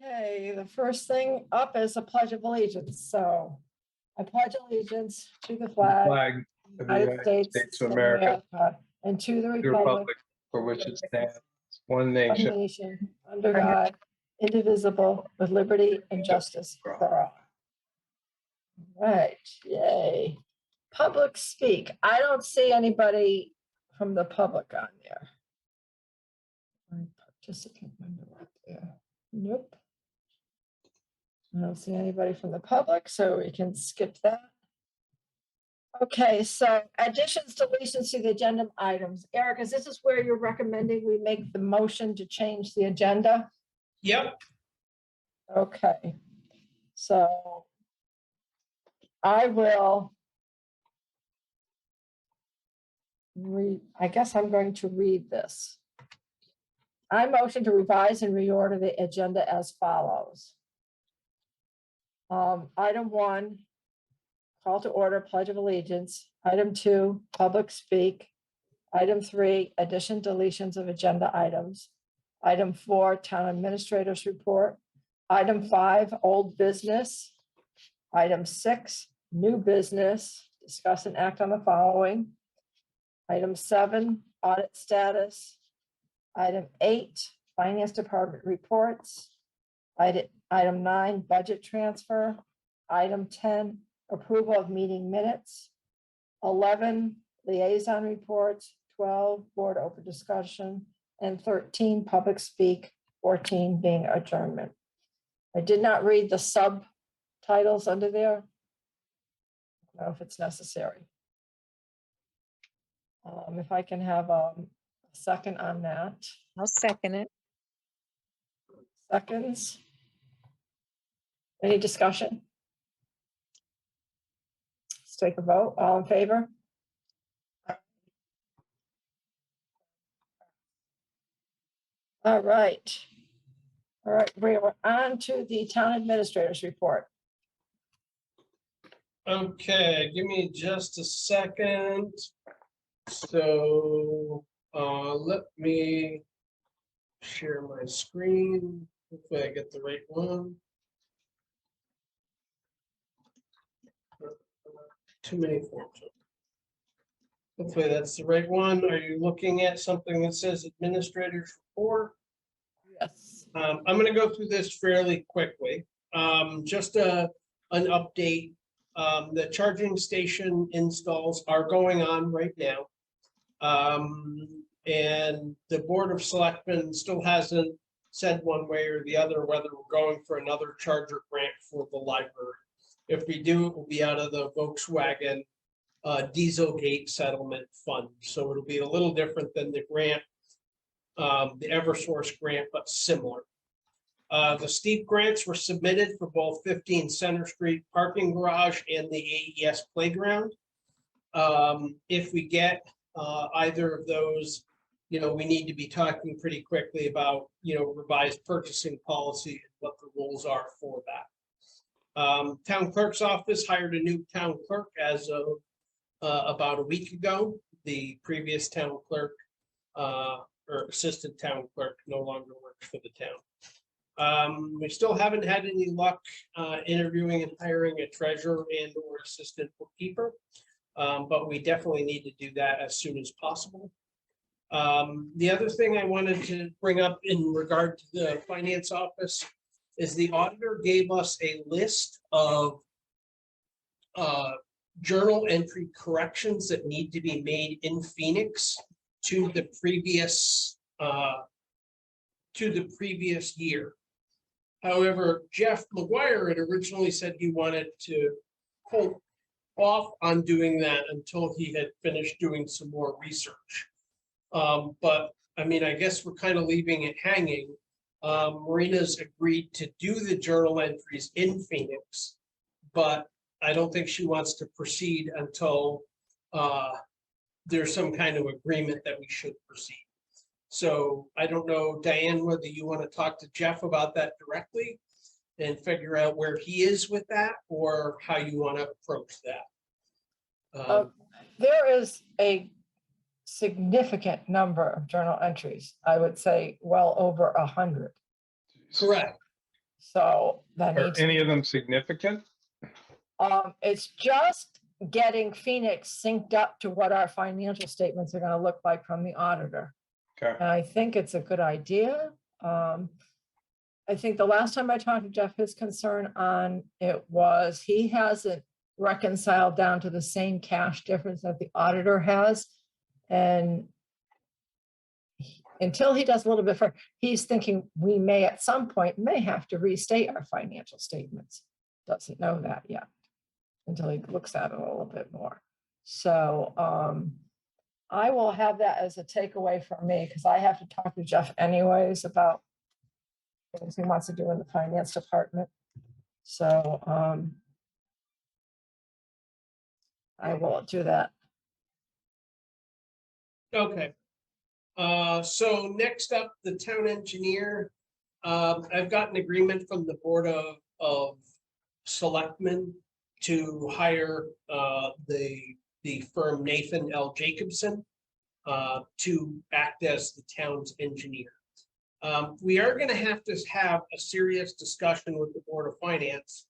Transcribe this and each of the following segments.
Okay, the first thing up is a pledge of allegiance. So I pledge allegiance to the flag Flag of of the United States of America and to the the republic republic for which it stands, one one nation. nation, under God, indivisible, with liberty and justice for all. Right, yay. Public speak. I don't see anybody from the public on there. Participant window up there. Nope. I don't see anybody from the public, so we can skip that. Okay, so additions, deletions to the agenda items. Eric, is this where you're recommending we make the motion to change the agenda? Yep, Okay, so I will read, I guess I'm going to read this. I motion to revise and reorder the agenda as follows. Item 1, call to order, pledge of allegiance. Item 2, public speak. Item 3, addition, deletions of agenda items. Item 4, town administrators report. Item 5, old business. Item 6, new business. Discuss and act on the following. Item 7, audit status. Item 8, finance department reports. Item 9, budget transfer. Item 10, approval of meeting minutes. 11, liaison reports. 12, board open discussion. And 13, public speak. 14 being adjournment. I did not read the subtitles under there. I don't know if it's necessary. If I can have a second on that. I'll second it. Seconds. Any discussion? Let's take a vote. All in favor? All right. All right, we're on to the town administrator's report. okay, give me just a second. So, let me share my screen. Hopefully I get the right one. Too many forms. Hopefully that's the right one. Are you looking at something that says administrator's report? Yes. I'm gonna go through this fairly quickly. Just an update. The charging station installs are going on right now. And the Board of Selectmen still hasn't said one way or the other whether we're going for another charger grant for the library. If we do, it will be out of the Volkswagen Dieselgate settlement fund. So it'll be a little different than the grant, the Eversource grant, but similar. The steep grants were submitted for both 15 Center Street parking garage and the AES playground. If we get either of those, we need to be talking pretty quickly about, revised purchasing policy and what the rules are for that. Town clerk's office hired a new town clerk as of about a week ago. The previous town clerk or assistant town clerk no longer works for the town. We still haven't had any luck interviewing and hiring a treasurer and or assistant bookkeeper, but we definitely need to do that as soon as possible. The other thing I wanted to bring up in regard to the finance office is the auditor gave us a list of journal entry corrections that need to be made in Phoenix to the previous year. However, Jeff McGuire had originally said he wanted to hold off on doing that until he had finished doing some more research. But I mean, I guess we're kind of leaving it hanging. Marina's agreed to do the journal entries in Phoenix, but I don't think she wants to proceed until there's some kind of agreement that we should proceed. So I don't know, Diane, whether you want to talk to Jeff about that directly and figure out where he is with that or how you want to approach that. There is a significant number of journal entries. I would say well over 100. Correct. So that Are needs, any of them significant? it's just getting Phoenix synced up to what our financial statements are gonna look like from the auditor. Okay, And I think it's a good idea. I think the last time I talked to Jeff, his concern on it was he hasn't reconciled down to the same cash difference that the auditor has. And until he does a little bit further, he's thinking we may at some point may have to restate our financial statements. Doesn't know that yet until he looks at it a little bit more. So I will have that as a takeaway for me because I have to talk to Jeff anyways about things he wants to do in the finance department. So I will do that. Okay. So next up, the town engineer. I've got an agreement from the Board of Selectmen to hire the firm Nathan L. Jacobson to act as the town's engineer. We are going to have a serious discussion with the Board of Finance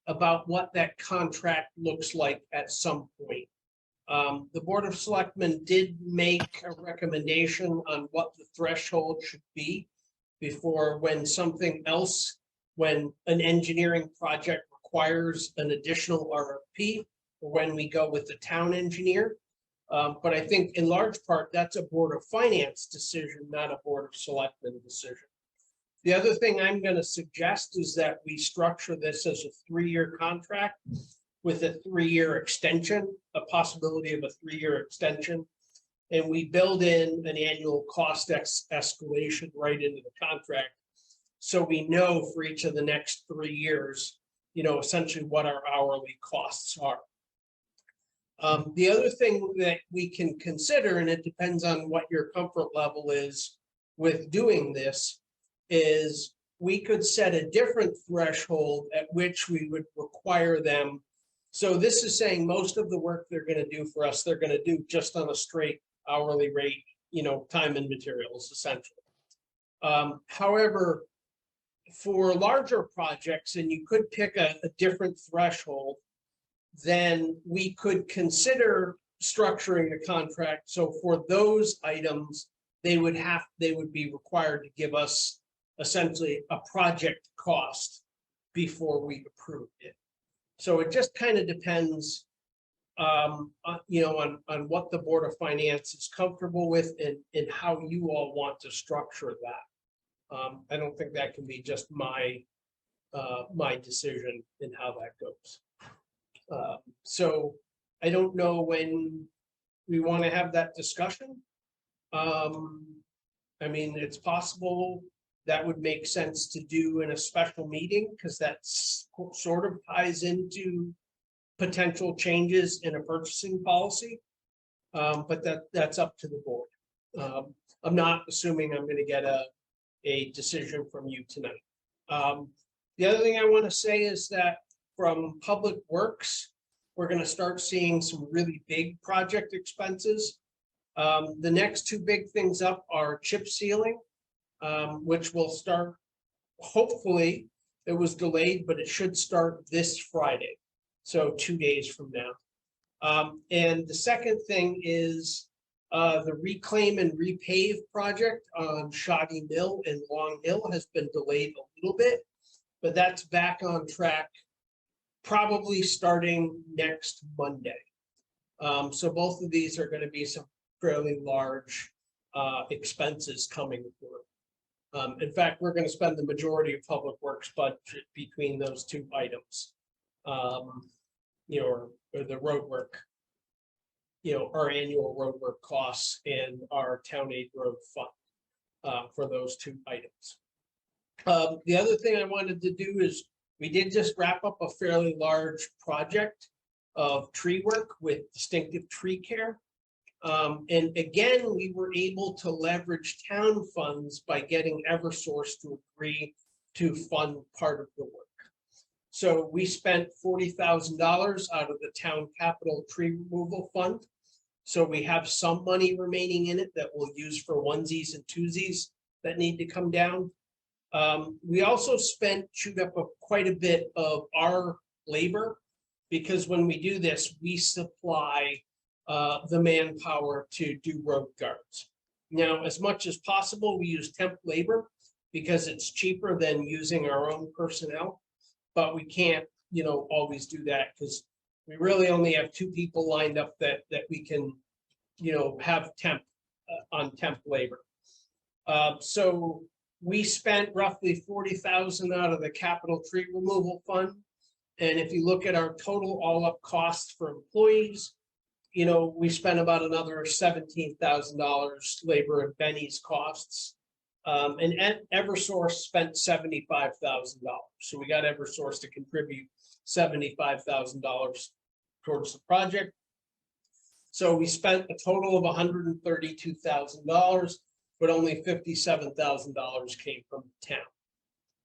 about what that contract looks like at some point. The Board of Selectmen did make a recommendation on what the threshold should be before when an engineering project requires an additional RFP, or when we go with the town engineer. But I think in large part, that's a Board of Finance decision, not a Board of Selectmen decision. The other thing I'm going to suggest is that we structure this as a 3-year contract with a 3-year extension, a possibility of a 3-year extension. And we build in an annual cost escalation right into the contract. So we know for each of the next 3 years, essentially what our hourly costs are. The other thing that we can consider, and it depends on what your comfort level is with doing this, is we could set a different threshold at which we would require them. So this is saying most of the work they're going to do for us, they're going to do just on a straight hourly rate, time and materials, essentially. However, for larger projects, and you could pick a different threshold, then we could consider structuring the contract. So for those items, they would be required to give us essentially a project cost before we approved it. So it just kind of depends, on what the Board of Finance is comfortable with and how you all want to structure that. I don't think that can be just my decision in how that goes. So I don't know when we want to have that discussion. I mean, it's possible that would make sense to do in a special meeting because that's sort of ties into potential changes in a purchasing policy. But that's up to the board. I'm not assuming I'm going to get a decision from you tonight. The other thing I want to say is that from Public Works, we're going to start seeing some really big project expenses. The next 2 big things up are chip sealing, which will start, hopefully, it was delayed, but it should start this Friday. So 2 days from now. And the second thing is the reclaim and repave project on Shoddy Mill and Long Hill has been delayed a little bit, but that's back on track, probably starting next Monday. So both of these are going to be some fairly large expenses coming through. In fact, we're going to spend the majority of Public Works budget between those 2 items. Or the road work, our annual road work costs and our town aid road fund for those 2 items. The other thing I wanted to do is we did just wrap up a fairly large project of tree work with Distinctive Tree Care. And again, we were able to leverage town funds by getting Eversource to agree to fund part of the work. So we spent $40,000 out of the town capital tree removal fund. So we have some money remaining in it that we'll use for onesies and twosies that need to come down. We also chewed up quite a bit of our labor, because when we do this, we supply the manpower to do road guards. Now, as much as possible, we use temp labor because it's cheaper than using our own personnel. But we can't, always do that, because we really only have 2 people lined up that we can, have temp on temp labor. So we spent roughly 40,000 out of the capital tree removal fund. And if you look at our total all up costs for employees, we spent about another $17,000 labor and Benny's costs. And Eversource spent $75,000. So we got Eversource to contribute $75,000 towards the project. So we spent a total of $132,000, but only $57,000 came from the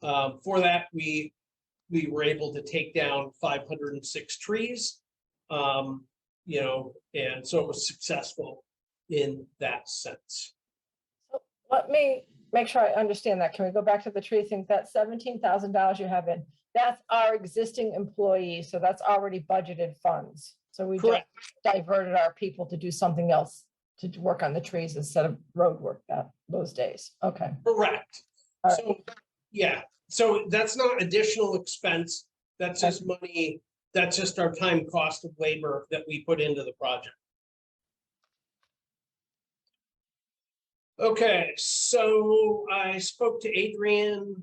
town. For that, we were able to take down 506 trees. And so it was successful in that sense. Let me make sure I understand that. Can we go back to the tree thing? That $17,000 you have in, that's our existing employees, so that's already budgeted funds. So we just Correct. diverted our people to do something else, to work on the trees instead of road work those days. Okay. Correct. All right. So, yeah, so that's not additional expense. That's just money, that's just our time cost of labor that we put into the project. Okay, so I spoke to Adrian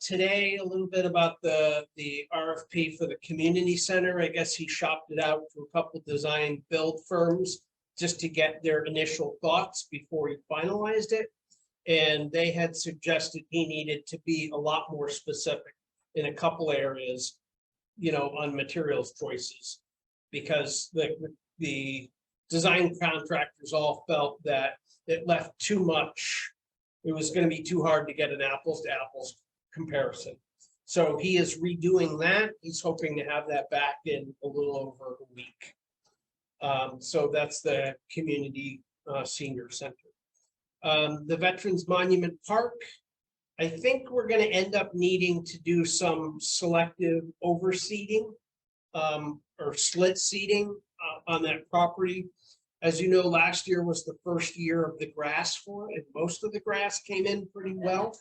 today a little bit about the RFP for the community center. I guess he shopped it out to a couple design build firms just to get their initial thoughts before he finalized it. And they had suggested he needed to be a lot more specific in a couple areas, on materials choices, because the design contractors all felt that it left too much. It was going to be too hard to get an apples to apples comparison. So he is redoing that. He's hoping to have that back in a little over a week. So that's the community senior center. The Veterans Monument Park, I think we're going to end up needing to do some selective overseeding or slit seeding on that property. As you know, last year was the first year of the grass for it, and most of the grass came in pretty well.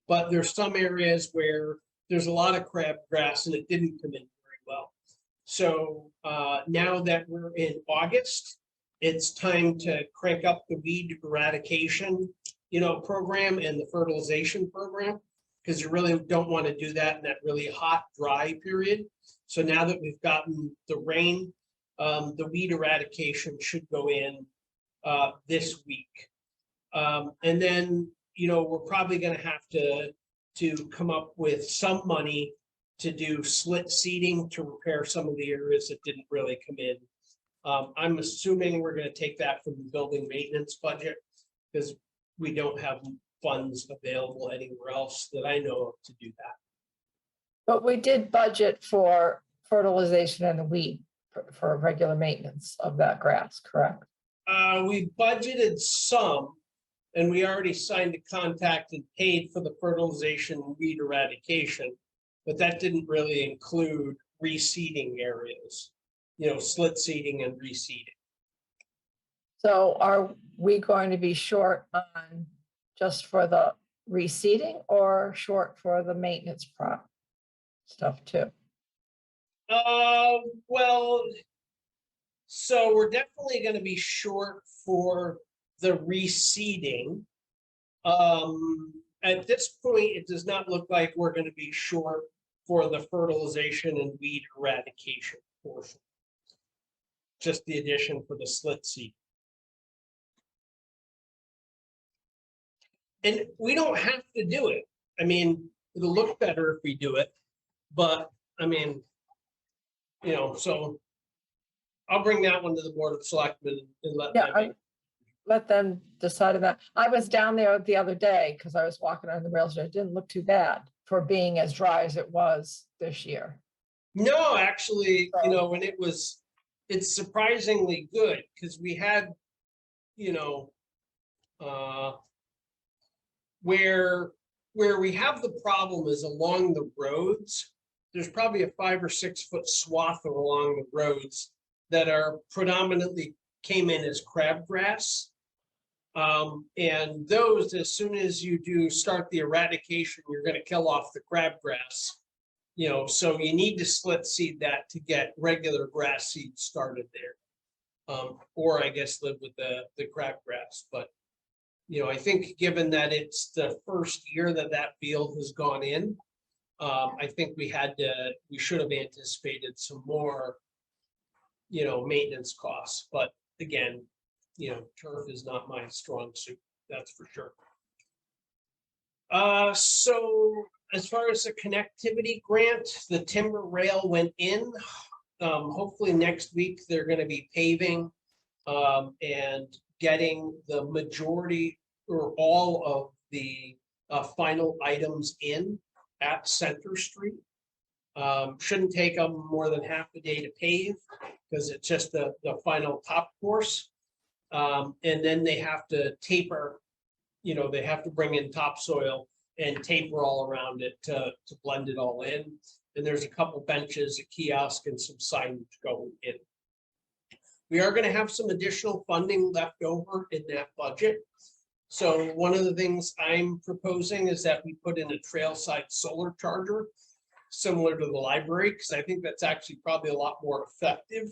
But there's some areas where there's a lot of crabgrass and it didn't come in very well. So now that we're in August, it's time to crank up the weed eradication, program and the fertilization program, because you really don't want to do that in that really hot, dry period. So now that we've gotten the rain, the weed eradication should go in this week. And then, we're probably going to have to come up with some money to do slit seeding to repair some of the areas that didn't really come in. I'm assuming we're going to take that from the building maintenance budget, because we don't have funds available anywhere else that I know of to do that. But we did budget for fertilization and weed for regular maintenance of that grass, correct? We budgeted some, and we already signed a contract and paid for the fertilization and weed eradication, but that didn't really include reseeding areas, slit seeding and reseeding. So are we going to be short on just for the reseeding or short for the maintenance stuff too? Well, so we're definitely going to be short for the reseeding. At this point, it does not look like we're going to be short for the fertilization and weed eradication portion. Just the addition for the slit seed. And we don't have to do it. I mean, it'll look better if we do it, but I mean, so I'll bring that one to the Board of Selectmen and let them. Let them decide on that. I was down there the other day because I was walking on the rails. It didn't look too bad for being as dry as it was this year. No, actually, when it's surprisingly good, because we had, where where we have the problem is along the roads. There's probably a 5 or 6 foot swath along the roads that are predominantly came in as crabgrass. And those, as soon as you do start the eradication, you're going to kill off the crabgrass. You know, so you need to split seed that to get regular grass seed started there. Or I guess live with the crabgrass. But, you know, I think given that it's the first year that that field has gone in, I think we should have anticipated some more, you know, maintenance costs. But again, you know, turf is not my strong suit, that's for sure. So as far as the connectivity grant, the timber rail went in. Hopefully next week they're going to be paving and getting the majority or all of the final items in at Center Street. Shouldn't take them more than half a day to pave because it's just the final top course. And then they have to taper, you know, they have to bring in topsoil and taper all around it to blend it all in. And there's a couple benches, a kiosk, and some signage going in. We are going to have some additional funding left over in that budget. So one of the things I'm proposing is that we put in a trailside solar charger similar to the library, because I think that's actually probably a lot more effective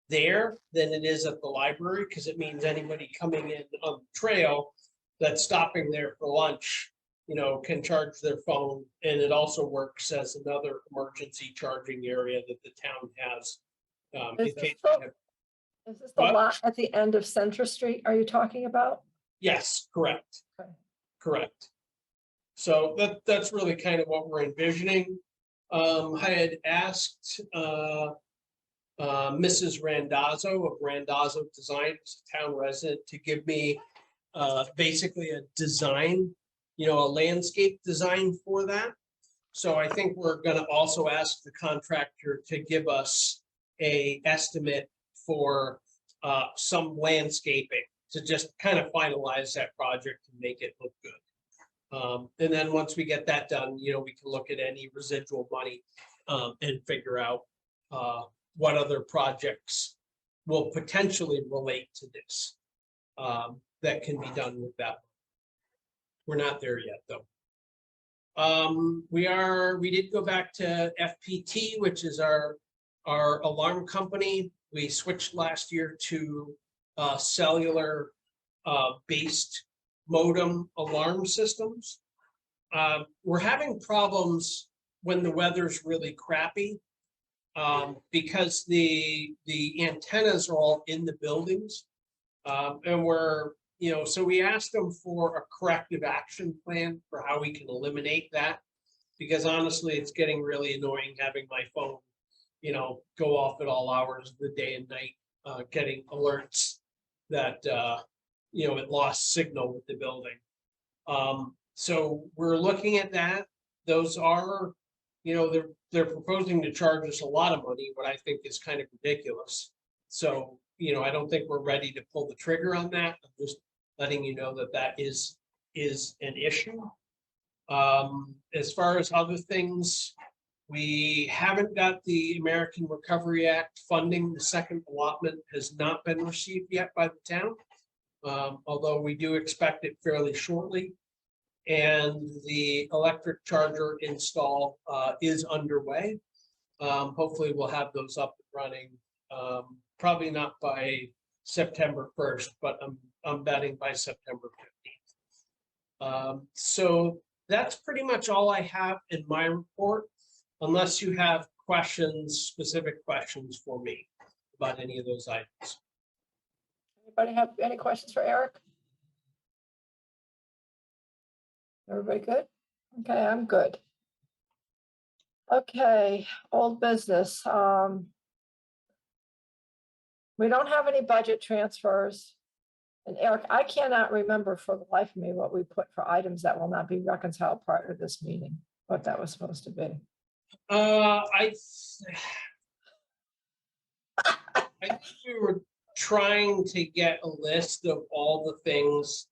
there than it is at the library, because it means anybody coming in on the trail that's stopping there for lunch, you know, can charge their phone. And it also works as another emergency charging area that the town has. Is this the What? lot at the end of Center Street are you talking about? Yes, correct. Okay. Correct. So that's really kind of what we're envisioning. I had asked Mrs. Randazzo of Randazzo Design, a town resident, to give me basically a design, you know, a landscape design for that. So I think we're going to also ask the contractor to give us a estimate for some landscaping to just kind of finalize that project and make it look good. And then once we get that done, you know, we can look at any residual money and figure out what other projects will potentially relate to this that can be done with that. We're not there yet, though. We did go back to FPT, which is our alarm company. We switched last year to cellular based modem alarm systems. We're having problems when the weather's really crappy because the antennas are all in the buildings. And we're, you know, so we asked them for a corrective action plan for how we can eliminate that. Because honestly, it's getting really annoying having my phone, you know, go off at all hours of the day and night, getting alerts that, you know, it lost signal with the building. So we're looking at that. Those are, you know, they're proposing to charge us a lot of money, what I think is kind of ridiculous. So, you know, I don't think we're ready to pull the trigger on that. I'm just letting you know that that is an issue. As far as other things, we haven't got the American Recovery Act funding. The second allotment has not been received yet by the town, although we do expect it fairly shortly. And the electric charger install is underway. Hopefully we'll have those up and running, probably not by September 1st, but I'm betting by September 15th. So that's pretty much all I have in my report, unless you have questions, specific questions for me about any of those items. Anybody have any questions for Eric? Everybody good? Okay, I'm good. Okay, old business. We don't have any budget transfers. And Eric, I cannot remember for the life of me what we put for items that will not be reconciled prior to this meeting, what that was supposed to be. I think we were trying to get a list of all the things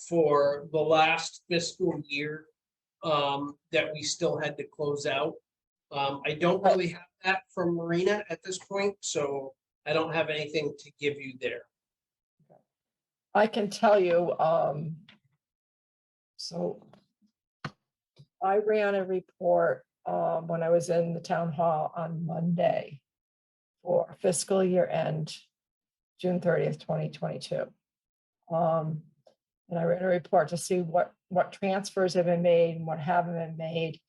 for the last fiscal year that we still had to close out. I don't really have that from Marina at this point, so I don't have anything to give you there. I can tell you, so I ran a report, when I was in the town hall on Monday for fiscal year end, June 30th, 2022. And I ran a report to see what transfers have been made and what haven't been made.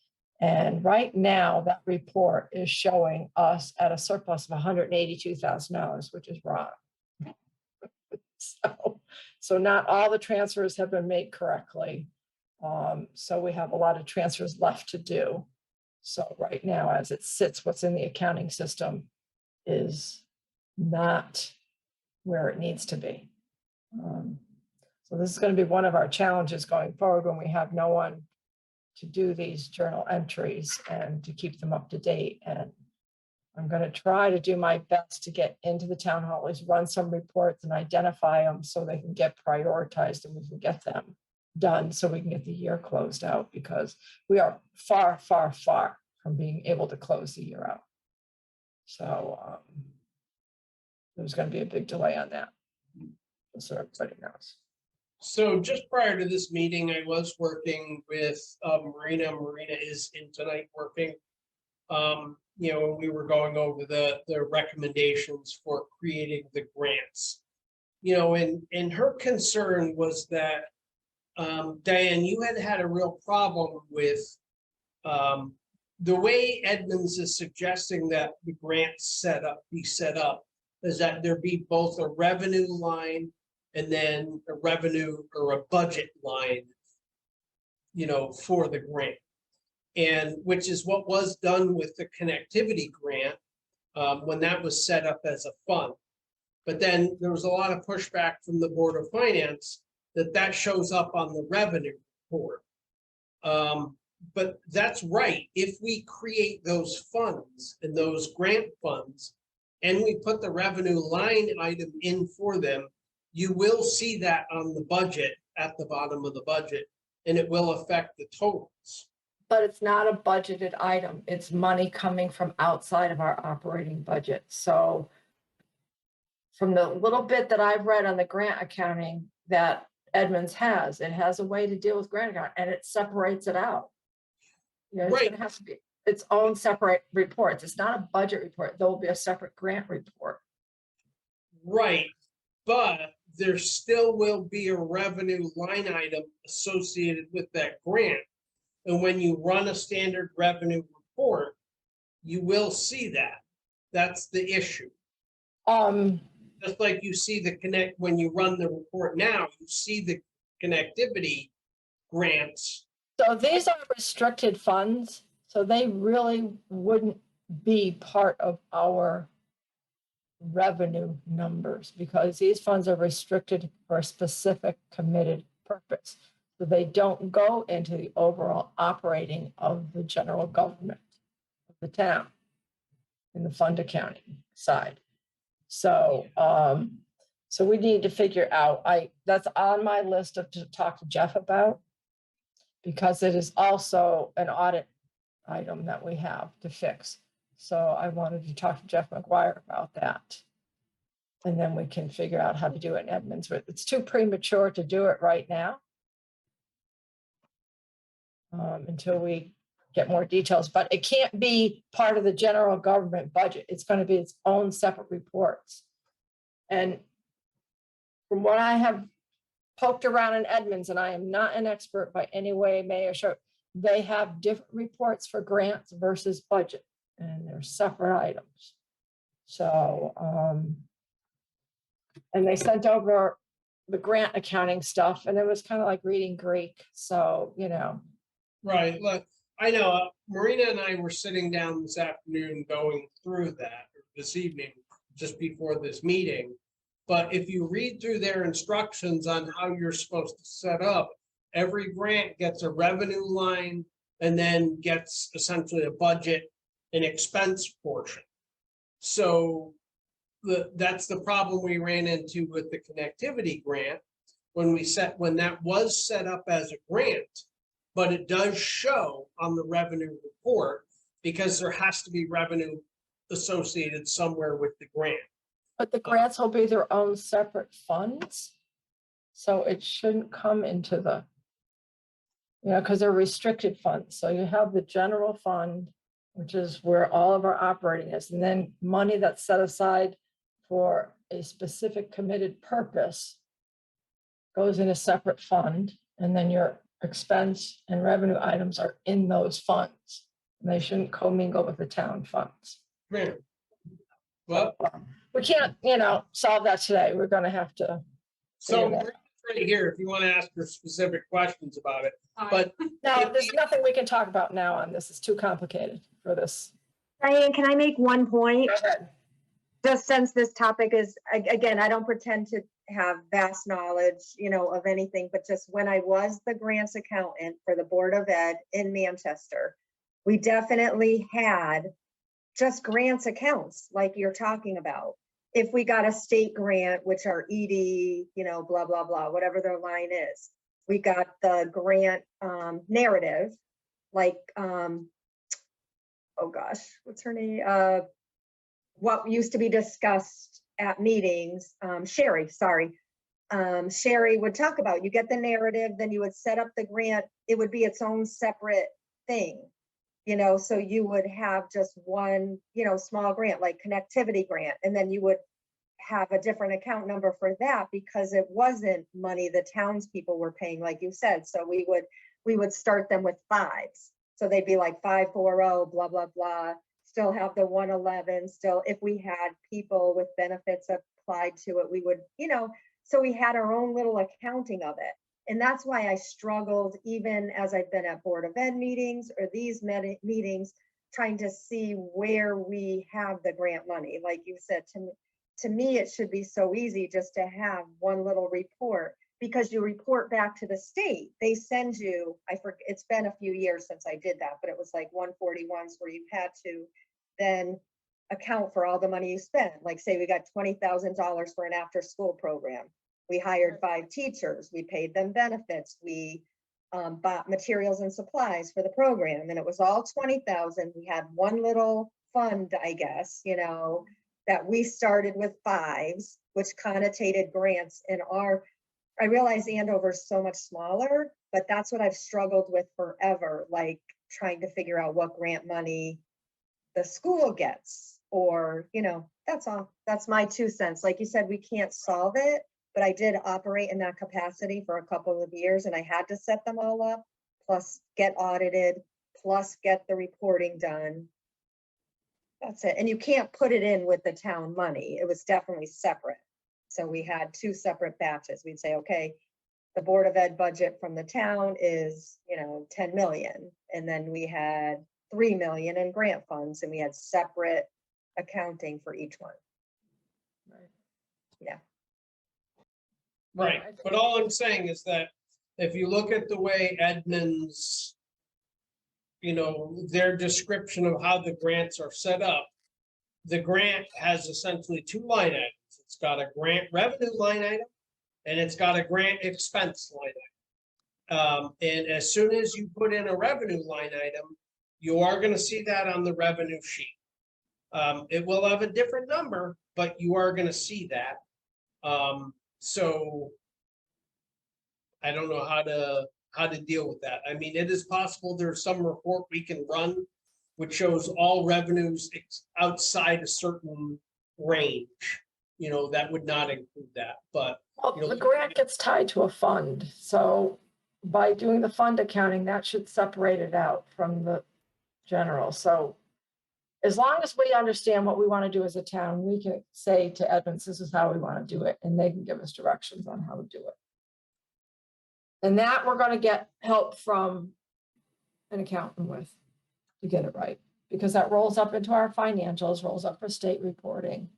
And right now, that report is showing us at a surplus of $182,000, which is wrong. So not all the transfers have been made correctly. So we have a lot of transfers left to do. So right now, as it sits, what's in the accounting system is not where it needs to be. So this is going to be one of our challenges going forward when we have no one to do these journal entries and to keep them up to date. And I'm going to try to do my best to get into the town hall, at least run some reports and identify them so they can get prioritized and we can get them done so we can get the year closed out, because we are far, far, far from being able to close the year out. So there's going to be a big delay on that. So everybody knows. So just prior to this meeting, I was working with Marina. Marina is in tonight working. You know, we were going over the recommendations for creating the grants. You know, and her concern was that, Diane, you had a real problem with the way Edmonds is suggesting that the grants be set up is that there be both a revenue line and then a revenue or a budget line, you know, for the grant. And which is what was done with the connectivity grant when that was set up as a fund. But then there was a lot of pushback from the Board of Finance that shows up on the revenue report. But that's right. If we create those funds and those grant funds and we put the revenue line item in for them, you will see that on the budget at the bottom of the budget, and it will affect the totals. But it's not a budgeted item. It's money coming from outside of our operating budget. So from the little bit that I've read on the grant accounting that Edmonds has, it has a way to deal with grant account and it separates it out. You know, it's Right. gonna have to be its own separate reports. It's not a budget report. There will be a separate grant report. Right, but there still will be a revenue line item associated with that grant. And when you run a standard revenue report, you will see that. That's the issue. Just like you see when you run the report now, you see the connectivity grants. So these are restricted funds, so they really wouldn't be part of our revenue numbers because these funds are restricted for a specific committed purpose. So they don't go into the overall operating of the general government of the town in the fund accounting side. So, so we need to figure out, that's on my list to talk to Jeff about, because it is also an audit item that we have to fix. So I wanted to talk to Jeff McGuire about that. And then we can figure out how to do it in Edmonds. It's too premature to do it right now. Until we get more details, but it can't be part of the general government budget. It's going to be its own separate reports. And from what I have poked around in Edmonds, and I am not an expert by any way, may or show, they have different reports for grants versus budget, and they're separate items. So, and they sent over the grant accounting stuff, and it was kind of like reading Greek. So, you know. Right, look, I know Marina and I were sitting down this afternoon going through that, or this evening, just before this meeting. But if you read through their instructions on how you're supposed to set up, every grant gets a revenue line and then gets essentially a budget and expense portion. So that's the problem we ran into with the connectivity grant when that was set up as a grant. but it does show on the revenue report because there has to be revenue associated somewhere with the grant. But the grants will be their own separate funds. So it shouldn't come into the, because they're restricted funds. So you have the general fund, which is where all of our operating is, and then money that's set aside for a specific committed purpose goes in a separate fund, and then your expense and revenue items are in those funds. And they shouldn't commingle with the town funds. Yeah. Well, We can't, solve that today. We're gonna have to. so Yeah. right here, if you want to ask her specific questions about it, but No, there's nothing we can talk about now on this. It's too complicated for this. Diane, can I make one point? Go ahead. Just since this topic is, again, I don't pretend to have vast knowledge, of anything, but just when I was the grants accountant for the Board of Ed in Manchester, we definitely had just grants accounts like you're talking about. If we got a state grant, which are ED, blah, blah, blah, whatever their line is, we got the grant narrative, like, oh gosh, what's her name? What used to be discussed at meetings, Sherry, sorry. Sherry would talk about, you get the narrative, then you would set up the grant. It would be its own separate thing, so you would have just one, small grant, like connectivity grant, and then you would have a different account number for that because it wasn't money the townspeople were paying, like you said. So we would start them with fives. So they'd be like 540, blah, blah, blah. Still have the 111, still, if we had people with benefits applied to it, we would, so we had our own little accounting of it. And that's why I struggled, even as I've been at Board of Ed meetings or these meetings, trying to see where we have the grant money. Like you said, to me, it should be so easy just to have one little report, because you report back to the state. They send you, it's been a few years since I did that, but it was like 141s where you had to then account for all the money you spent. Like say we got $20,000 for an after school program. We hired 5 teachers, we paid them benefits, we bought materials and supplies for the program, and it was all 20,000. We had one little fund, I guess, that we started with 5s, which connotated grants in I realize Andover is so much smaller, but that's what I've struggled with forever, like trying to figure out what grant money the school gets, or, that's all. That's my 2 cents. Like you said, we can't solve it, but I did operate in that capacity for a couple of years, and I had to set them all up, plus get audited, plus get the reporting done. That's it. And you can't put it in with the town money. It was definitely separate. So we had 2 separate batches. We'd say, okay, the Board of Ed budget from the town is, 10 million. And then we had 3 million in grant funds, and we had separate accounting for each one. Right. Yeah. right, but all I'm saying is that if you look at the way Edmonds, their description of how the grants are set up, the grant has essentially 2 line items. It's got a grant revenue line item, and it's got a grant expense line item. And as soon as you put in a revenue line item, you are going to see that on the revenue sheet. It will have a different number, but you are going to see that. So I don't know how to deal with that. I mean, it is possible there's some report we can run which shows all revenues outside a certain range. That would not include that, but. Well, the grant gets tied to a fund. So by doing the fund accounting, that should separate it out from the general. So as long as we understand what we want to do as a town, we can say to Edmonds, this is how we want to do it, and they can give us directions on how to do it. And that we're going to get help from an accountant with to get it right, because that rolls up into our financials, rolls up for state reporting.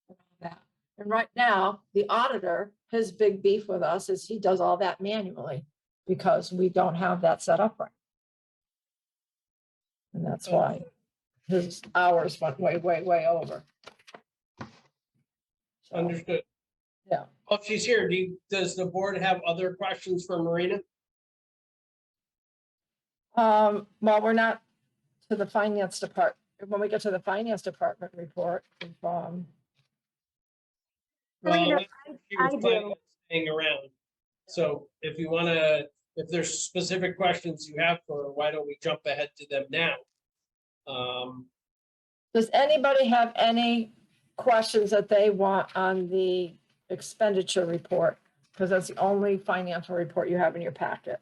And all that. And right now, the auditor, his big beef with us is he does all that manually because we don't have that set up right. And that's why his hours went way, way, way over. So, Understood. yeah. Oh, she's here. Does the board have other questions for Marina? Well, we're not to the finance department. When we get to the finance department report, I Well, mean, that's what she was I planning do. on staying around. So if you wanna, if there's specific questions you have for her, why don't we jump ahead to them now? does anybody have any questions that they want on the expenditure report? Because that's the only financial report you have in your packet.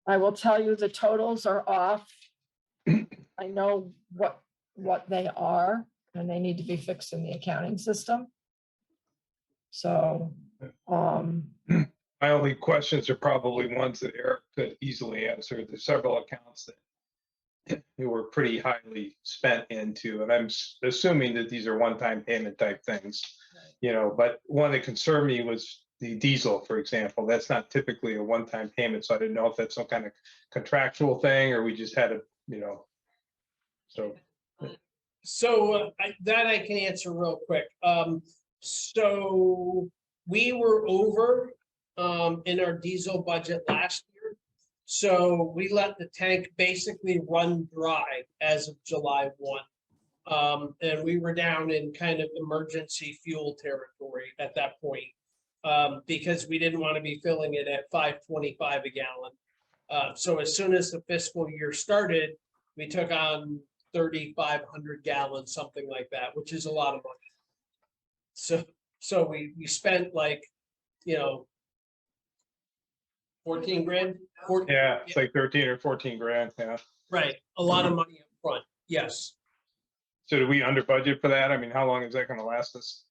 I will tell you the totals are off. I know what they are, and they need to be fixed in the accounting system. So, My only questions are probably ones that Eric could easily answer. There's several accounts that were pretty highly spent into, and I'm assuming that these are one-time payment type things, but one that concerned me was the diesel, for example. That's not typically a one-time payment, so I didn't know if that's some kind of contractual thing or we just had a, so. So that I can answer real quick. So we were over in our diesel budget last year. So we let the tank basically run dry as of July 1. And we were down in kind of emergency fuel territory at that point. Because we didn't want to be filling it at $5.25 a gallon. So as soon as the fiscal year started, we took on 3,500 gallons, something like that, which is a lot of money. So we spent like, 14 grand. Yeah, it's like 13 or 14 grand, yeah. Right, a lot of money up front, yes. So do we under budget for that? I mean, how long is that gonna last us?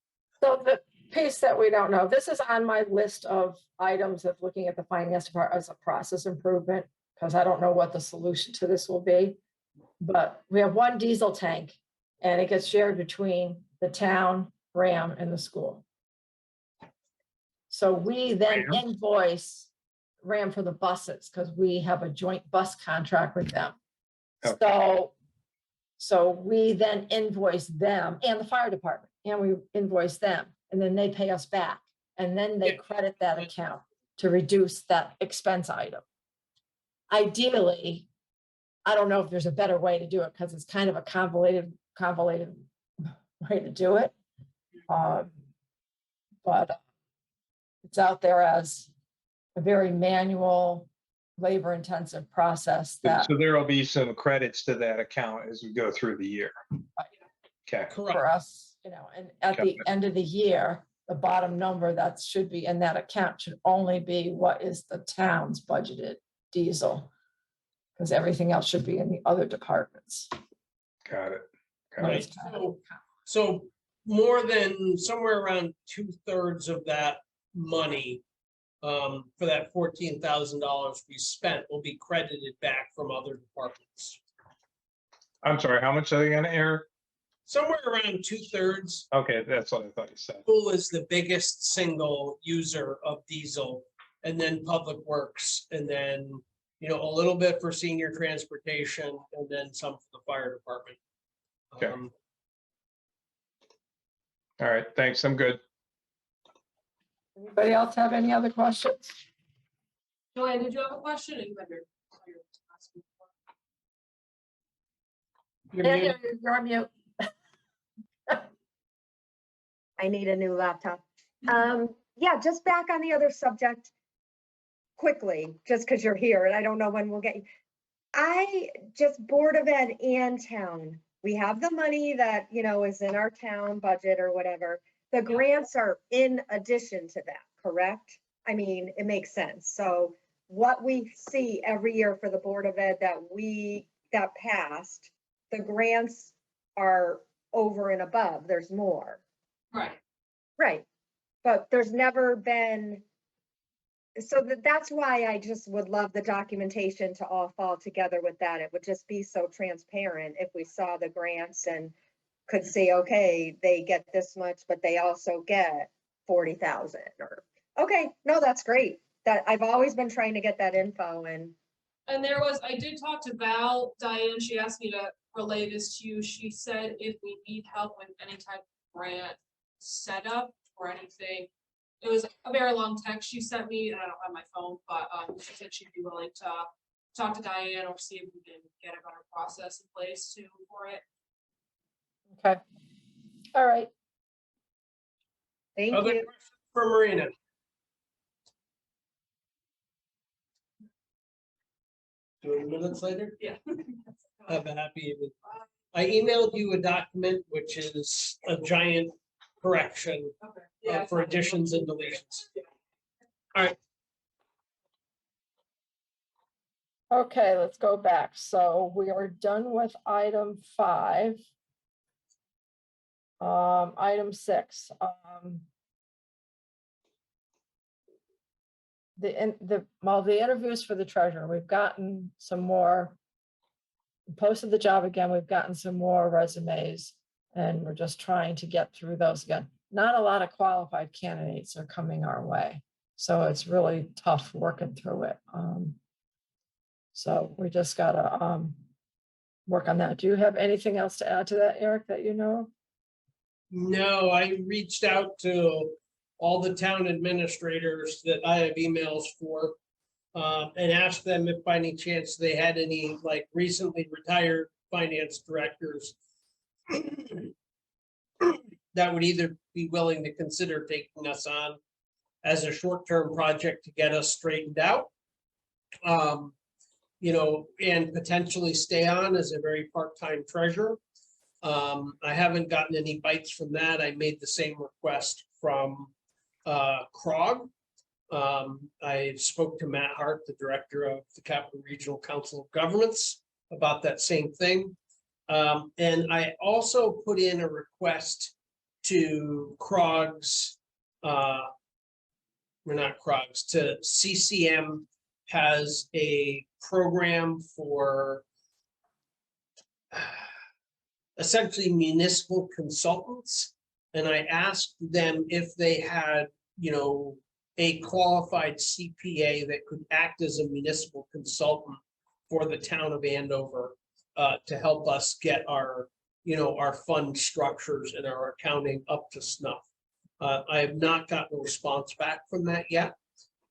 so the piece that we don't know, this is on my list of items of looking at the finance department as a process improvement, because I don't know what the solution to this will be. But we have one diesel tank and it gets shared between the town, Ram, and the school. So we then Ram? invoice Ram for the buses because we have a joint bus contract with them. Okay. So we then invoice them and the fire department, and we invoice them, and then they pay us back. And then they Yeah. credit that account to reduce that expense item. Ideally, I don't know if there's a better way to do it because it's kind of a convoluted way to do it. But it's out there as a very manual, labor-intensive process that So there'll be some credits to that account as we go through the year. Okay, Correct. for us, and at the end of the year, the bottom number that should be in that account should only be what is the town's budgeted diesel. Because everything else should be in the other departments. got it. Right, so more than somewhere around 2/3 of that money. For that $14,000 we spent will be credited back from other departments. I'm sorry, how much are they gonna air? Somewhere around 2/3. Okay, that's what I thought you said. School is the biggest single user of diesel, and then Public Works, and then, a little bit for senior transportation, and then some for the fire department. Okay. All right, thanks, I'm good. Anybody else have any other questions? Joanne, did you have a question? You had your- You're Yeah, muted. you're on mute. I need a new laptop. Yeah, just back on the other subject. Quickly, just because you're here and I don't know when we'll get you. I just Board of Ed and town. We have the money that, is in our town budget or whatever. The grants are in addition to that, correct? I mean, it makes sense. So what we see every year for the Board of Ed that passed, the grants are over and above. There's more. Right. Right. But there's never been, so that's why I just would love the documentation to all fall together with that. It would just be so transparent if we saw the grants and could see, okay, they get this much, but they also get 40,000 or, okay, no, that's great. That I've always been trying to get that info and And I did talk to Val, Diane, she asked me to relay this to you. She said if we need help with any type of grant setup or anything, it was a very long text she sent me, and I don't have my phone, but, she said she'd be willing to talk to Diane or see if we can get a better process in place too for it. Okay. All right. Thank Other you. questions for Marina? 2 minutes later, Yeah. have a happy evening. I emailed you a document, which is a giant correction Okay. Yeah. for additions and deletions. Okay, let's go back. So we are done with item 5. Item 6. The interviews for the treasurer, we've gotten some more. Posted the job again, we've gotten some more resumes, and we're just trying to get through those again. Not a lot of qualified candidates are coming our way, so it's really tough working through it. So we just gotta work on that. Do you have anything else to add to that, Eric, that you know of? No, I reached out to all the town administrators that I have emails for. And asked them if by any chance they had any like recently retired finance directors. That would either be willing to consider taking us on as a short-term project to get us straightened out. You know, and potentially stay on as a very part-time treasurer. I haven't gotten any bites from that. I made the same request from CROG. I spoke to Matt Hart, the director of the Capital Regional Council of Governments, about that same thing. And I also put in a request to CROG's, to CCM has a program for essentially municipal consultants. And I asked them if they had, you know, a qualified CPA that could act as a municipal consultant for the town of Andover to help us get our, you know, our fund structures and our accounting up to snuff. I have not gotten a response back from that yet.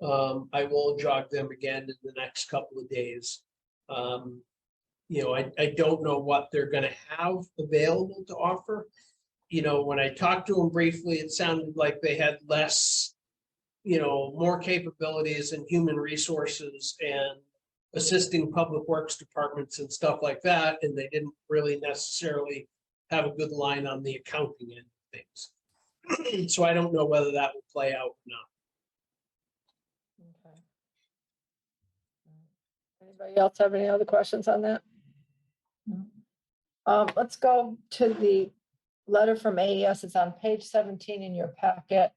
I will jog them again in the next couple of days. You know, I don't know what they're gonna have available to offer. You know, when I talked to them briefly, it sounded like they had less, you know, more capabilities in human resources and assisting public works departments and stuff like that, and they didn't really necessarily have a good line on the accounting end of things. So I don't know whether that will play out or not. Okay. Anybody else have any other questions on that? No. Let's go to the letter from AES. It's on page 17 in your packet.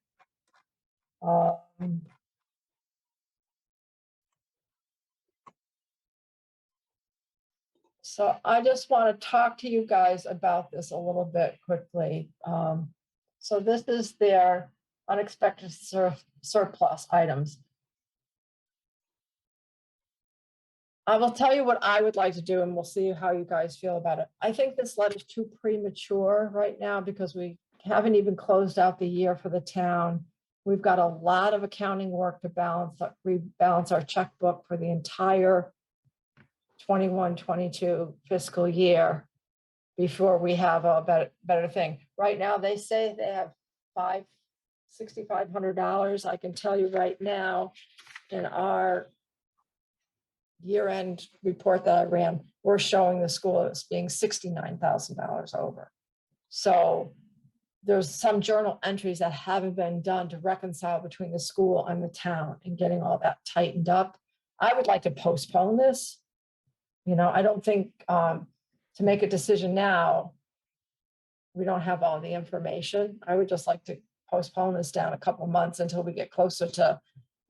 So I just want to talk to you guys about this a little bit quickly. So this is their unexpected surplus items. I will tell you what I would like to do, and we'll see how you guys feel about it. I think this letter is too premature right now because we haven't even closed out the year for the town. We've got a lot of accounting work to rebalance our checkbook for the entire 21-22 fiscal year before we have a better thing. Right now, they say they have $6,500. I can tell you right now, in our year-end report that I ran, we're showing the school as being $69,000 over. So there's some journal entries that haven't been done to reconcile between the school and the town and getting all that tightened up. I would like to postpone this. You know, I don't think to make a decision now, we don't have all the information. I would just like to postpone this down a couple months until we get closer to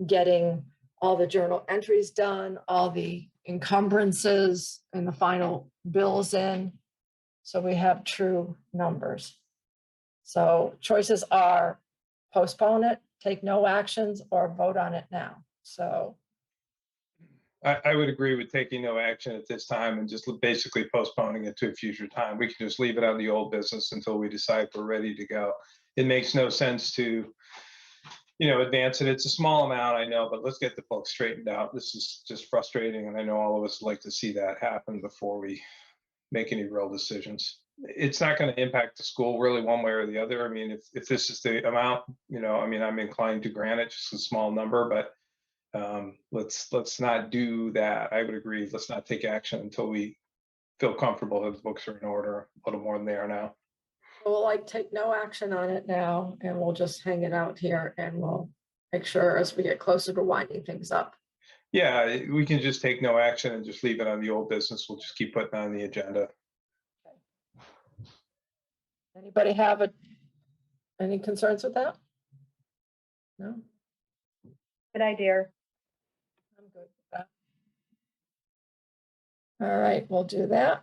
getting all the journal entries done, all the encumbrances and the final bills in, so we have true numbers. So choices are postpone it, take no actions, or vote on it now. So I would agree with taking no action at this time and just basically postponing it to a future time. We can just leave it on the old business until we decide we're ready to go. It makes no sense to advance it. It's a small amount, I know, but let's get the books straightened out. This is just frustrating, and I know all of us like to see that happen before we make any real decisions. It's not going to impact the school really one way or the other. I mean, if this is the amount, I mean, I'm inclined to grant it, just a small number, but let's not do that. I would agree. Let's not take action until we feel comfortable that the books are in order a little more than they are now. We'll take no action on it now, and we'll just hang it out here, and we'll make sure as we get closer to winding things up. Yeah, we can just take no action and just leave it on the old business. We'll just keep putting it on the agenda. Anybody have any concerns with that? No? Good idea. I'm good with that. All right, we'll do that.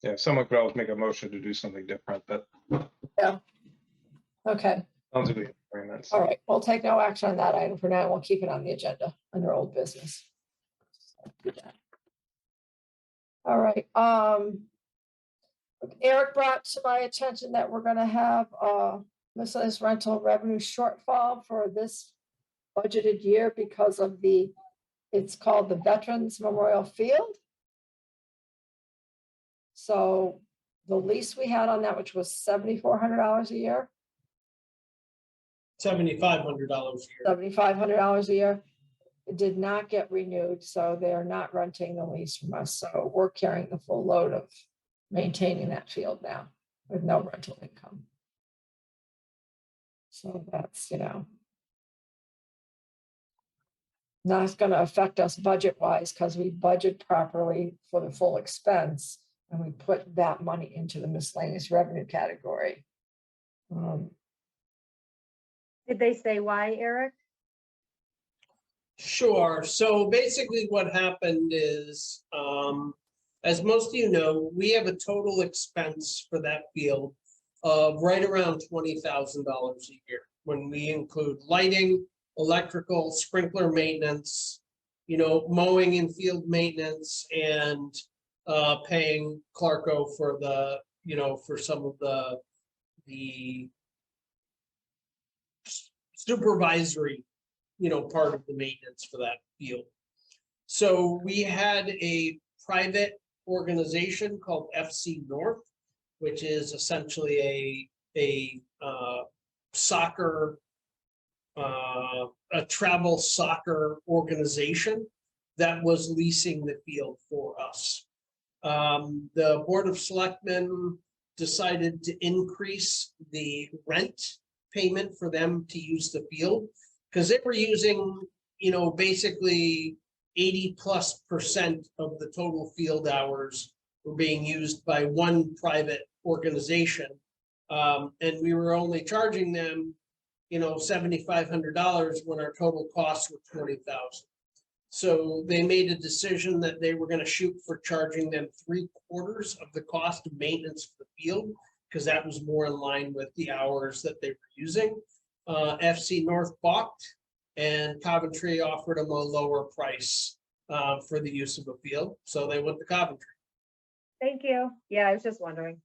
Yeah, someone could always make a motion to do something different, but Okay, sounds like we have agreements. all right, we'll take no action on that item for now. We'll keep it on the agenda under old business. All right, Eric brought to my attention that we're gonna have miscellaneous rental revenue shortfall for this budgeted year because of it's called the Veterans Memorial Field. So the lease we had on that, which was $7,400 a year, $7,500 a year. $7,500 a year, it did not get renewed, so they're not renting the lease from us. So we're carrying the full load of maintaining that field now with no rental income. So that's, not going to affect us budget-wise because we budget properly for the full expense, and we put that money into the miscellaneous revenue category. Did they say why, Eric? Sure. So basically what happened is, as most of you know, we have a total expense for that field of right around $20,000 a year when we include lighting, electrical, sprinkler maintenance, mowing and field maintenance, and paying Clarko for for some of the supervisory, part of the maintenance for that field. So we had a private organization called FC North, which is essentially a soccer, a travel soccer organization that was leasing the field for us. The Board of Selectmen decided to increase the rent payment for them to use the field because they were using, basically 80+% of the total field hours were being used by one private organization. And we were only charging them, $7,500 when our total costs were $20,000. So they made a decision that they were going to shoot for charging them 3/4 of the cost of maintenance for the field, because that was more in line with the hours that they were using. FC North balked, and Coventry offered them a lower price for the use of the field. So they went to Coventry. Thank you. Yeah, I was just wondering.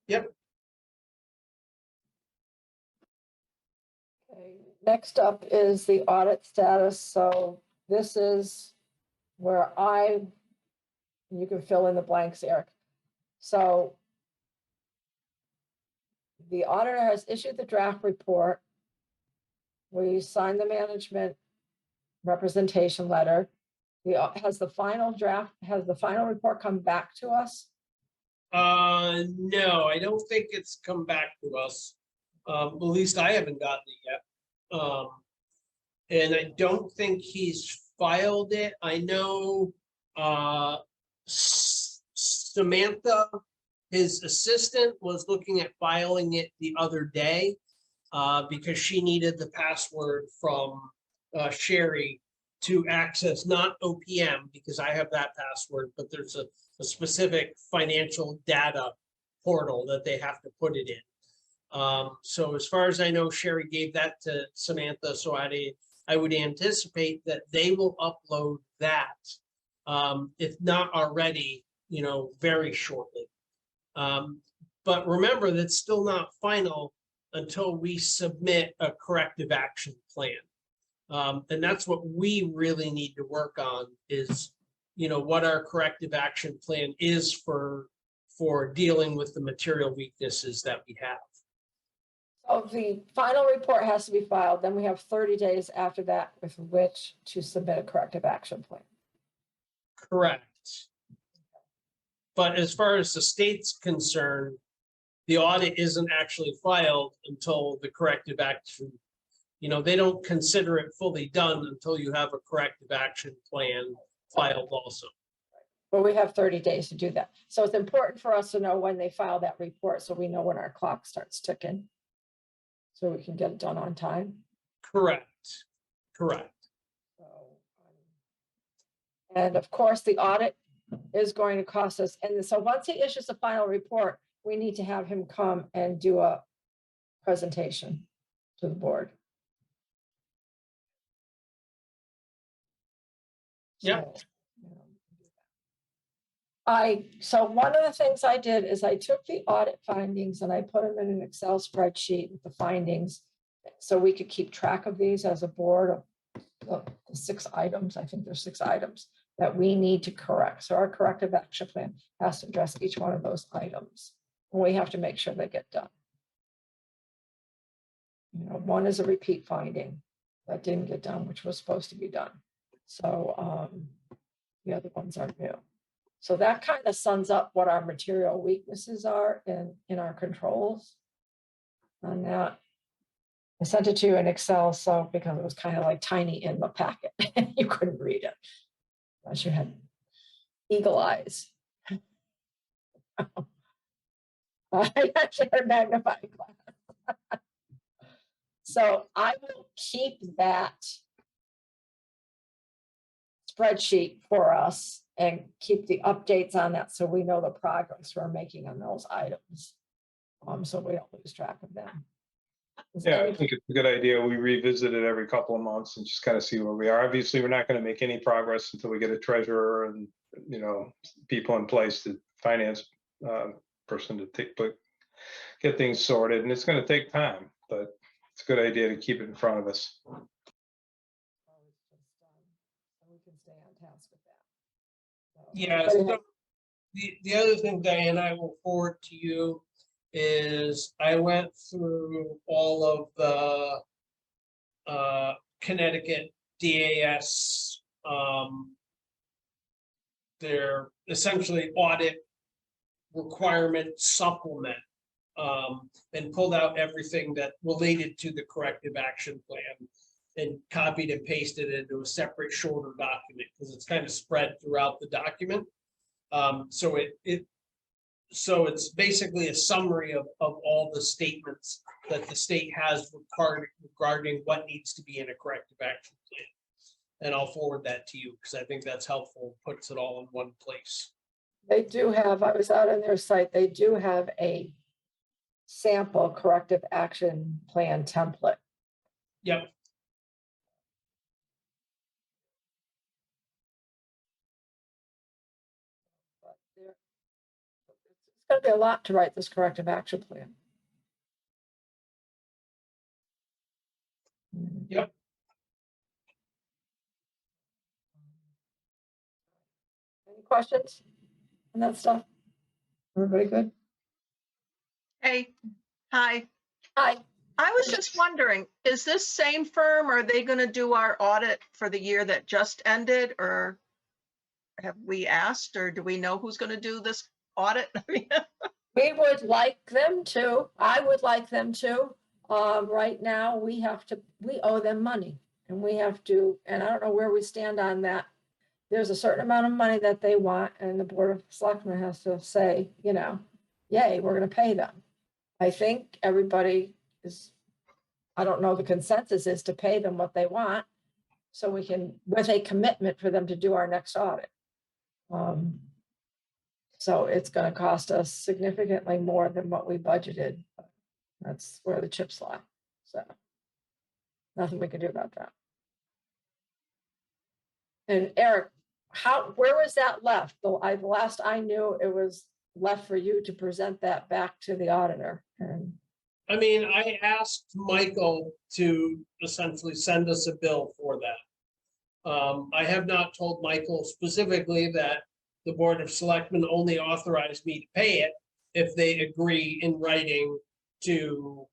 Yep. Okay, next up is the audit status. So this is where you can fill in the blanks, Eric. So the auditor has issued the draft report. We signed the management representation letter. Has the final report come back to us? No, I don't think it's come back to us. At least I haven't gotten it yet. And I don't think he's filed it. I know Samantha, his assistant, was looking at filing it the other day because she needed the password from Sherry to access not OPM, because I have that password, but there's a specific financial data portal that they have to put it in. So as far as I know, Sherry gave that to Samantha, so I would anticipate that they will upload that, if not already, very shortly. But remember, that's still not final until we submit a corrective action plan. And that's what we really need to work on is, what our corrective action plan is for dealing with the material weaknesses that we have. So the final report has to be filed, then we have 30 days after that with which to submit a corrective action plan. Correct. But as far as the state's concerned, the audit isn't actually filed until the corrective action. They don't consider it fully done until you have a corrective action plan filed also. But we have 30 days to do that. So it's important for us to know when they file that report, so we know when our clock starts ticking. So we can get it done on time. Correct. So, and of course, the audit is going to cost us. And so once he issues the final report, we need to have him come and do a presentation to the board. Yep. So one of the things I did is I took the audit findings and I put them in an Excel spreadsheet with the findings. So we could keep track of these as a board of the 6 items. I think there's 6 items that we need to correct. So our corrective action plan has to address each one of those items. And we have to make sure they get done. One is a repeat finding that didn't get done, which was supposed to be done. So the other ones are new. So that kind of sums up what our material weaknesses are in our controls. On that, I sent it to you in Excel, so because it was kind of like tiny in the packet, you couldn't read it unless you had eagle eyes. I actually had a magnifying glass. So I will keep that spreadsheet for us and keep the updates on that so we know the progress we're making on those items. So we don't lose track of them. Yeah, I think it's a good idea. We revisit it every couple of months and just kind of see where we are. Obviously, we're not going to make any progress until we get a treasurer and, people in place, to finance person to get things sorted. And it's going to take time, but it's a good idea to keep it in front of us. We can stay on task with that. So, Yeah. So the other thing, Diane, I will forward to you is I went through all of the Connecticut DAS, their essentially audit requirement supplement, and pulled out everything that related to the corrective action plan and copied and pasted it into a separate shorter document because it's kind of spread throughout the document. So it's basically a summary of all the statements that the state has regarding what needs to be in a corrective action plan. And I'll forward that to you because I think that's helpful, puts it all in one place. they do have, I was out on their site, they do have a sample corrective action plan template. Yep. But it's going to be a lot to write this corrective action plan. Yep. Any questions on that stuff? Everybody good? Hey, hi. Hi. I was just wondering, is this same firm, are they going to do our audit for the year that just ended, or have we asked, or do we know who's going to do this audit? We would like them to. I would like them to. Right now, we owe them money, and we have to, and I don't know where we stand on that. There's a certain amount of money that they want, and the Board of Selectmen has to say, yay, we're going to pay them. I think everybody is, I don't know, the consensus is to pay them what they want, so we can, with a commitment for them to do our next audit. So it's going to cost us significantly more than what we budgeted. That's where the chips lie. So nothing we can do about that. And Eric, where was that left? The last I knew, it was left for you to present that back to the auditor. And I mean, I asked Michael to essentially send us a bill for that. I have not told Michael specifically that the Board of Selectmen only authorized me to pay it if they agree in writing to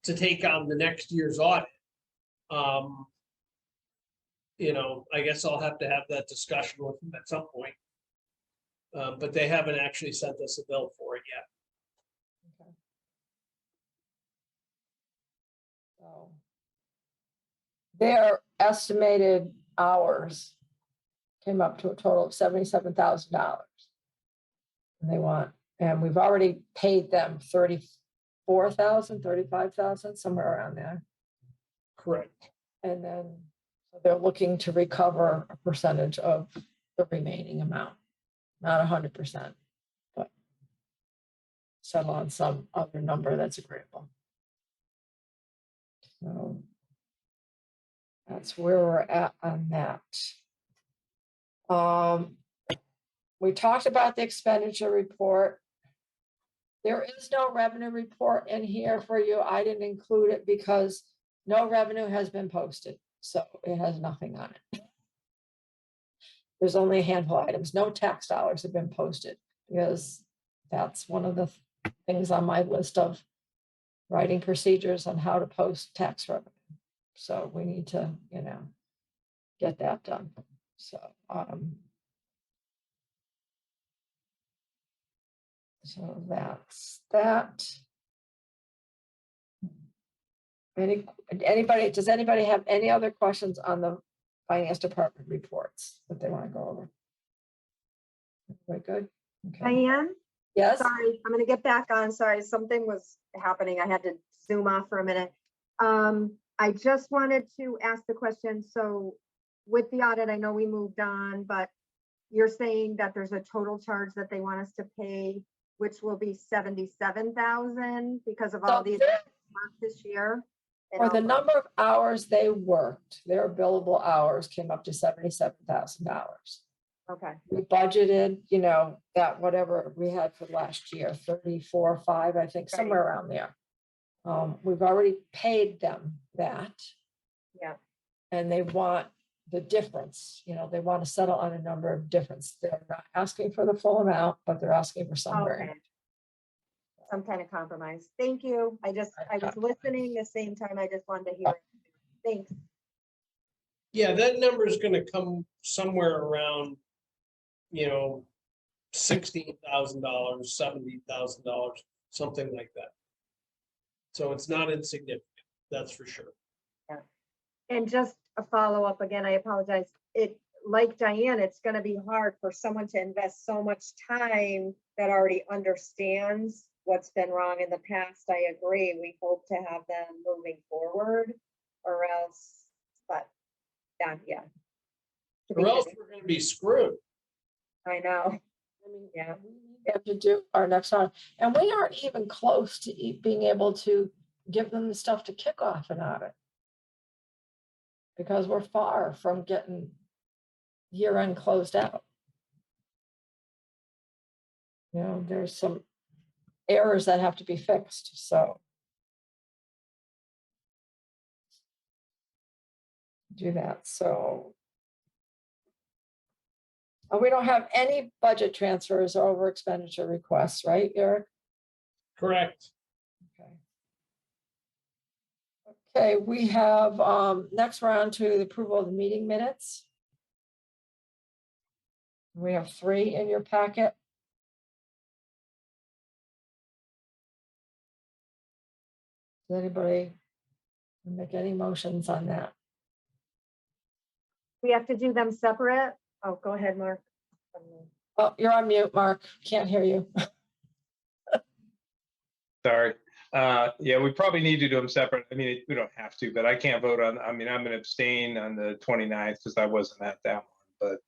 take on the next year's audit. You know, I guess I'll have to have that discussion with them at some point. But they haven't actually sent us a bill for it yet. Okay. So their estimated hours came up to a total of $77,000. And they want, and we've already paid them 34,000, 35,000, somewhere around there. Correct. And then so they're looking to recover a percentage of the remaining amount, not 100%, but settle on some other number that's agreeable. So that's where we're at on that. We talked about the expenditure report. There is no revenue report in here for you. I didn't include it because no revenue has been posted, so it has nothing on it. There's only a handful of items. No tax dollars have been posted because that's one of the things on my list of writing procedures on how to post tax revenue. So we need to, you know, get that done. So, so that's that. Does anybody have any other questions on the finance department reports that they want to go over? Very good. Okay. Diane, Yes, sorry, I'm gonna get back on. Sorry, something was happening. I had to zoom off for a minute. I just wanted to ask the question. So with the audit, I know we moved on, but you're saying that there's a total charge that they want us to pay, which will be 77,000 because of all So these there- work this year? and for the all- number of hours they worked, their billable hours came up to $77,000. Okay, We budgeted, you know, that whatever we had for last year, 34, 5, I think, somewhere around there. We've already paid them that. yeah, And they want the difference, you know, they want to settle on a number of difference. They're not asking for the full amount, but they're asking for some okay. variance. Some kind of compromise. Thank you. I was listening the same time. I just wanted to hear it. Thanks. Yeah, that number is gonna come somewhere around, you know, $16,000, $70,000, something like that. So it's not insignificant, that's for sure. And just a follow-up again, I apologize. Like Diane, it's gonna be hard for someone to invest so much time that already understands what's been wrong in the past. I agree. We hope to have them moving forward or else, but yeah. To be Or else continued. we're gonna be screwed. I know. I mean, Yeah. we have to do our next one, and we aren't even close to being able to give them the stuff to kick off an audit. Because we're far from getting year end closed out. You know, there's some errors that have to be fixed, so. Do that, so. We don't have any budget transfers or over expenditure requests, right, Eric? Correct. Okay. Okay, we have, next round to the approval of the meeting minutes. We have 3 in your packet. Does anybody make any motions on that? We have to do them separate. Oh, go ahead, Mark. Oh, you're on mute, Mark. Can't hear you. Sorry. Yeah, we probably need to do them separate. I mean, we don't have to, but I can't vote on, I mean, I'm gonna abstain on the 29th because I wasn't at that one, but,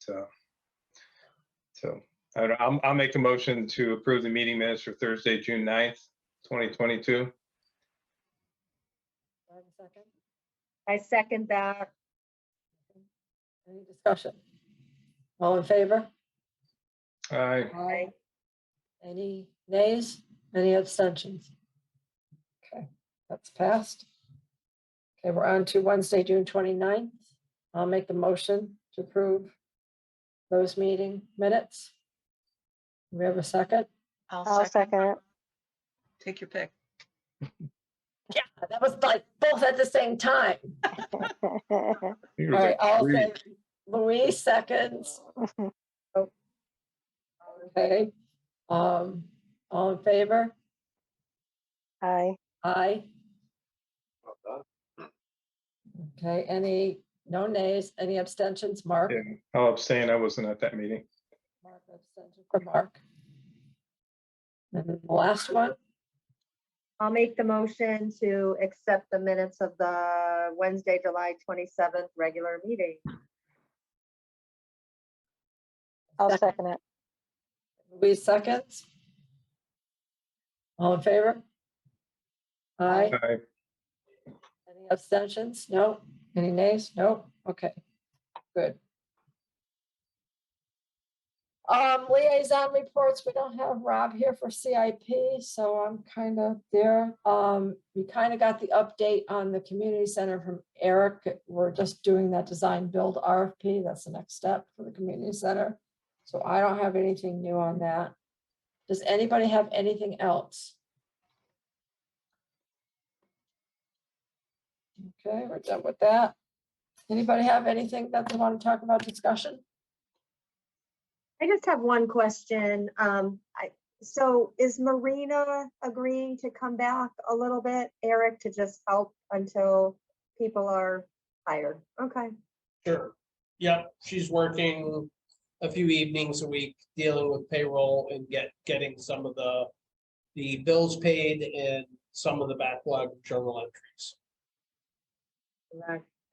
so I'll make a motion to approve the meeting minutes for Thursday, June 9th, 2022. I second that. Any discussion? All in favor? Aye. Aye. Any nays? Any abstentions? That's passed. Okay, we're on to Wednesday, June 29th. I'll make the motion to approve those meeting minutes. We have a second? I'll second it. Take your pick. Yeah, that was like both at the same time. I think it All was right, like all three. say Louise seconds. Okay. All in favor? Aye. Aye. Okay, no nays, any abstentions? Mark? Yeah, I'll abstain. I wasn't at that meeting. Mark, abstention for Mark. And then the last one, I'll make the motion to accept the minutes of the Wednesday, July 27th regular meeting. I'll second it. Louise seconds. All in favor? Aye. Aye. Any abstentions? No. Any nays? No. Okay, good. Liaison reports, we don't have Rob here for CIP, so I'm kind of there. We kind of got the update on the community center from Eric. We're just doing that design build RFP. That's the next step for the community center. So I don't have anything new on that. Does anybody have anything else? Okay, we're done with that. Anybody have anything that they want to talk about discussion? I just have one question. So is Marina agreeing to come back a little bit, Eric, to just help until people are hired? Okay. Sure. Yep, she's working a few evenings a week, dealing with payroll and getting some of the bills paid and some of the backlog journal entries.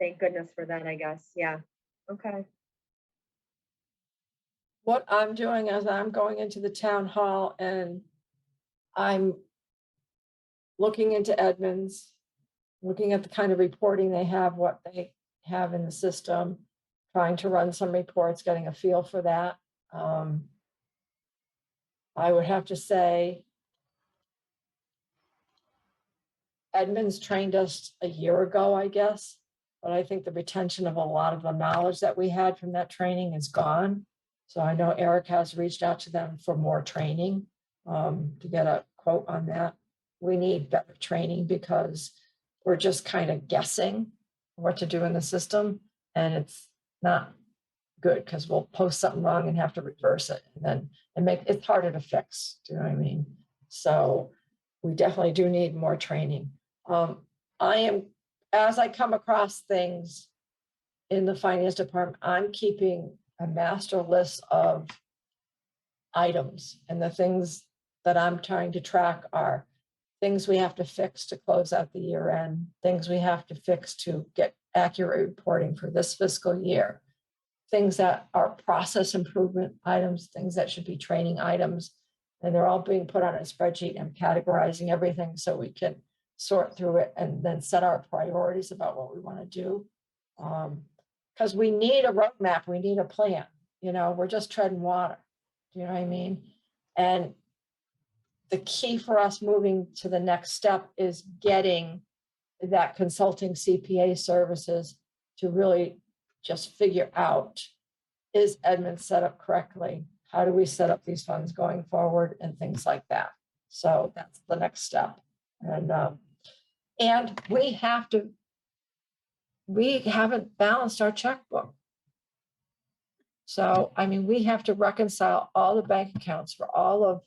Thank goodness for that, I guess. Yeah. Okay. What I'm doing is I'm going into the town hall and I'm looking into Edmonds, looking at the kind of reporting they have, what they have in the system, trying to run some reports, getting a feel for that. I would have to say Edmonds trained us a year ago, I guess, but I think the retention of a lot of the knowledge that we had from that training is gone. So I know Eric has reached out to them for more training, to get a quote on that. We need better training because we're just kind of guessing what to do in the system, and it's not good because we'll post something wrong and have to reverse it, and then it's harder to fix. Do you know what I mean? So we definitely do need more training. As I come across things in the finance department, I'm keeping a master list of items, and the things that I'm trying to track are things we have to fix to close out the year end, things we have to fix to get accurate reporting for this fiscal year, things that are process improvement items, things that should be training items, and they're all being put on a spreadsheet and categorizing everything so we can sort through it and then set our priorities about what we want to do. Because we need a roadmap, we need a plan, we're just treading water. Do you know what I mean? And the key for us moving to the next step is getting that consulting CPA services to really just figure out, is Edmonds set up correctly? How do we set up these funds going forward and things like that? So that's the next step. And we haven't balanced our checkbook. So, we have to reconcile all the bank accounts for all of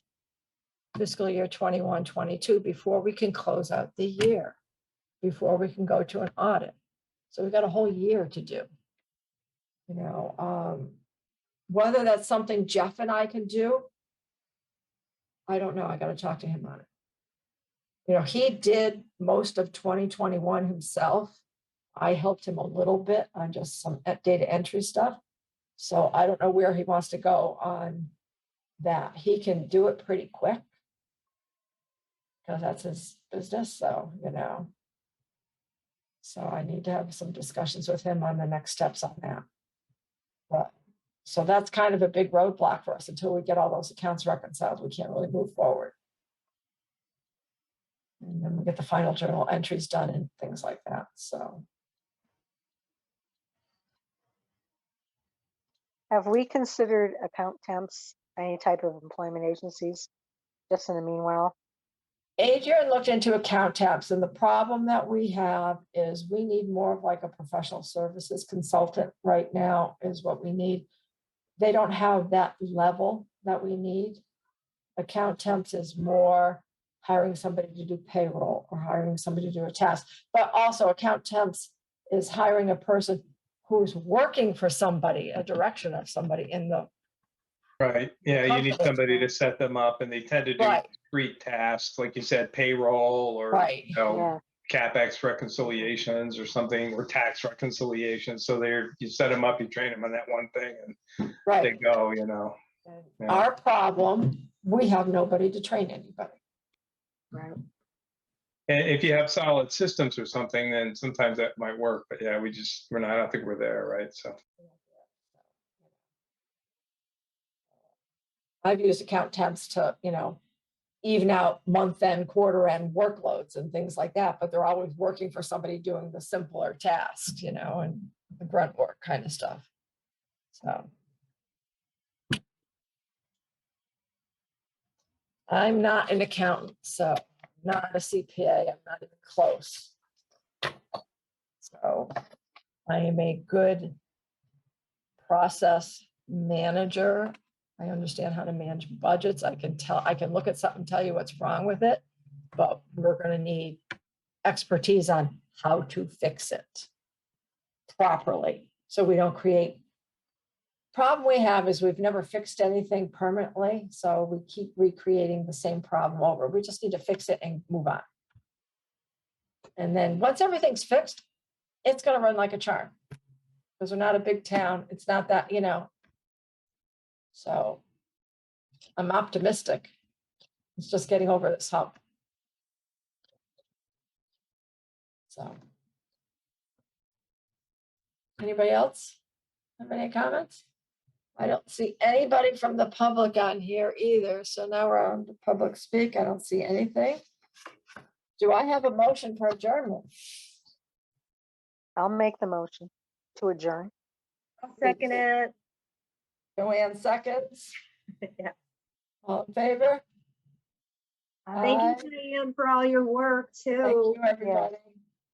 fiscal year 21, 22 before we can close out the year, before we can go to an audit. So we've got a whole year to do. Whether that's something Jeff and I can do, I don't know. I got to talk to him on it. He did most of 2021 himself. I helped him a little bit on just some data entry stuff. So I don't know where he wants to go on that. He can do it pretty quick because that's his business. So, so I need to have some discussions with him on the next steps on that. But so that's kind of a big roadblock for us. Until we get all those accounts reconciled, we can't really move forward. And then we get the final journal entries done and things like that, so. Have we considered account temps, any type of employment agencies, just in the meanwhile? Adrian looked into account tabs, and the problem that we have is we need more of like a professional services consultant right now is what we need. They don't have that level that we need. Account temps is more hiring somebody to do payroll or hiring somebody to do a task, but also account temps is hiring a person who's working for somebody, a direction of somebody in the, Right, yeah, you need Company. somebody to set them up, and they tend to do Right. discrete tasks, like you said, payroll or, Right. you know, Yeah, CapEx reconciliations or something, or tax reconciliations. So you set them up, you train them on that one thing, and they right. go, you know. Yeah. Our problem, we have nobody to train anybody. right. And if you have solid systems or something, then sometimes that might work. But yeah, we're not, I don't think we're there, right? So, I've used account temps to, even out month end, quarter end workloads and things like that, but they're always working for somebody doing the simpler tasks, and the grunt work kind of stuff. So. I'm not an accountant, so I'm not a CPA, I'm not even close. So I am a good process manager. I understand how to manage budgets. I can look at something, tell you what's wrong with it, but we're gonna need expertise on how to fix it properly, so we don't create. Problem we have is we've never fixed anything permanently, so we keep recreating the same problem over. We just need to fix it and move on. And then once everything's fixed, it's gonna run like a charm. Because we're not a big town, it's not that, So I'm optimistic. It's just getting over this hump. So. Anybody else have any comments? I don't see anybody from the public on here either, so now we're on to public speak. I don't see anything. Do I have a motion for adjournment? I'll make the motion to adjourn. I'll second it. Joanne seconds. Yeah. All in favor? Thank Aye. you, Diane, for all your work Thank too. you, everybody.